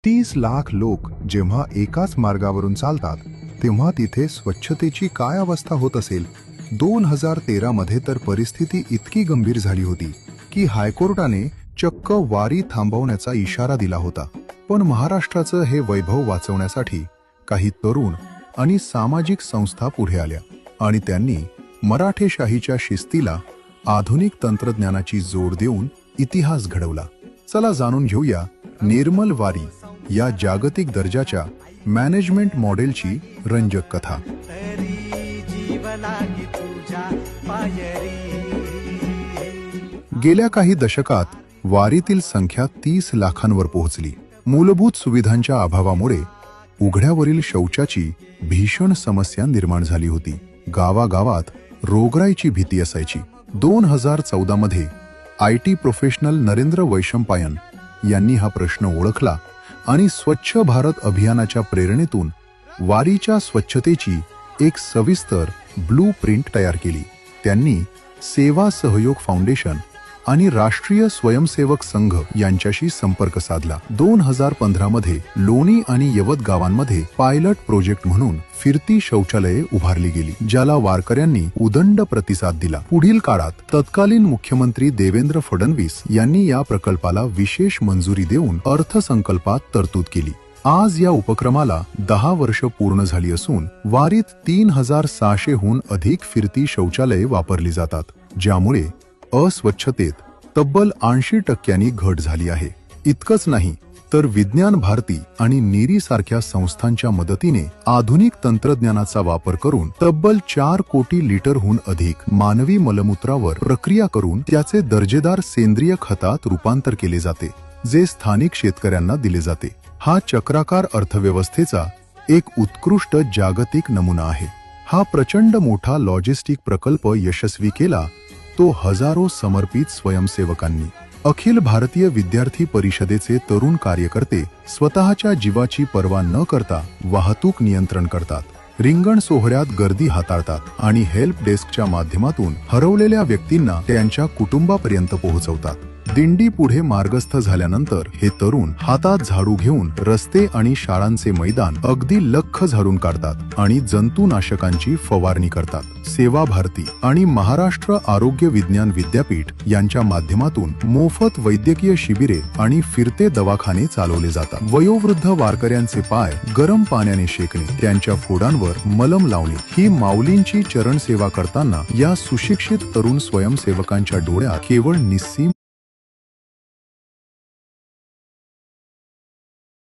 30 लाख लोक जेव्हा एकाच मार्गावरून चालतात तेव्हा तिथे स्वच्छतेची काय अवस्था होत असेल. 2013 मध्ये तर परिस्थिती इतकी गंभीर झाली होती की हायकोर्टाने चक्क वारी थांबवण्याचा इशारा दिला होता. पण महाराष्ट्राचं हे वैभव वाचवण्यासाठी काही तरुण आणि सामाजिक संस्था पुढे आल्या आणि त्यांनी मराठेशाहीच्या शिस्तीला आधुनिक तंत्रज्ञानाची जोड देऊन इतिहास घडवला. चला जाणून घेऊया निर्मल वारी या जागतिक दर्जाच्या मॅनेजमेंट मॉडेलची रंजक कथा. गेल्या काही दशकात वारीतील संख्या 30 लाखांवर पोहोचली. मूलभूत सुविधांच्या अभावामुळे उघड्यावरील शौचाची भीषण समस्या निर्माण झाली होती. गावागावात रोगराईची भीती असायची. 2014 मध्ये IT प्रोफेशनल नरेंद्र वैशंपायन यांनी हा प्रश्न ओळखला आणि स्वच्छ भारत अभियानाच्या प्रेरणेतून वारीच्या स्वच्छतेची एक सविस्तर ब्लू प्रिंट तयार केली. त्यांनी सेवा सहयोग फाउंडेशन आणि राष्ट्रीय स्वयंसेवक संघ यांच्याशी संपर्क साधला. 2015 मध्ये लोणी आणि यवत गावांमध्ये पायलट प्रोजेक्ट म्हणून फिरती शौचालये उभारली गेली, ज्याला वारकऱ्यांनी उदंड प्रतिसाद दिला. पुढील काळात तत्कालीन मुख्यमंत्री देवेंद्र फडणवीस यांनी या प्रकल्पाला विशेष मंजुरी देऊन अर्थसंकल्पात तरतूद केली. आज या उपक्रमाला 10 वर्ष पूर्ण झाली असून वारीत 3600 हून अधिक फिरती शौचालये वापरली जातात, ज्यामुळे अस्वच्छतेत तब्बल 80% घट झाली आहे. इतकंच नाही तर विज्ञान भारती आणि नीरी सारख्या संस्थांच्या मदतीने आधुनिक तंत्रज्ञानाचा वापर करून तब्बल 4 कोटी लिटरहून अधिक मानवी मलमूत्रावर प्रक्रिया करून त्याचे दर्जेदार सेंद्रिय खतात रूपांतर केले जाते, जे स्थानिक शेतकऱ्यांना दिले जाते. हा चक्राकार अर्थव्यवस्थेचा एक उत्कृष्ट जागतिक नमुना आहे. हा प्रचंड मोठा लॉजिस्टिक प्रकल्प यशस्वी केला तो हजारो समर्पित स्वयंसेवकांनी. अखिल भारतीय विद्यार्थी परिषदेचे तरुण कार्यकर्ते स्वतःच्या जीवाची पर्वा न करता वाहतूक नियंत्रण करतात, रिंगण सोहळ्यात गर्दी हाताळतात आणि हेल्प डेस्कच्या माध्यमातून हरवलेल्या व्यक्तींना त्यांच्या कुटुंबापर्यंत पोहोचवतात. दिंडी पुढे मार्गस्थ झाल्यानंतर हे तरुण हातात झाडू घेऊन रस्ते आणि शाळांचे मैदान अगदी लख्ख झाडून काढतात आणि जंतुनाशकांची फवारणी करतात. सेवा भारती आणि महाराष्ट्र आरोग्य विज्ञान विद्यापीठ यांच्या माध्यमातून मोफत वैद्यकीय शिबिरे आणि फिरते दवाखाने चालवले जातात. वयोवृद्ध वारकऱ्यांचे पाय गरम पाण्याने शेकणे, त्यांच्या फोडांवर मलम लावणे ही माऊलींची चरण सेवा करताना या सुशिक्षित तरुण स्वयंसेवकांच्या डोळ्यात केवळ निस्सीम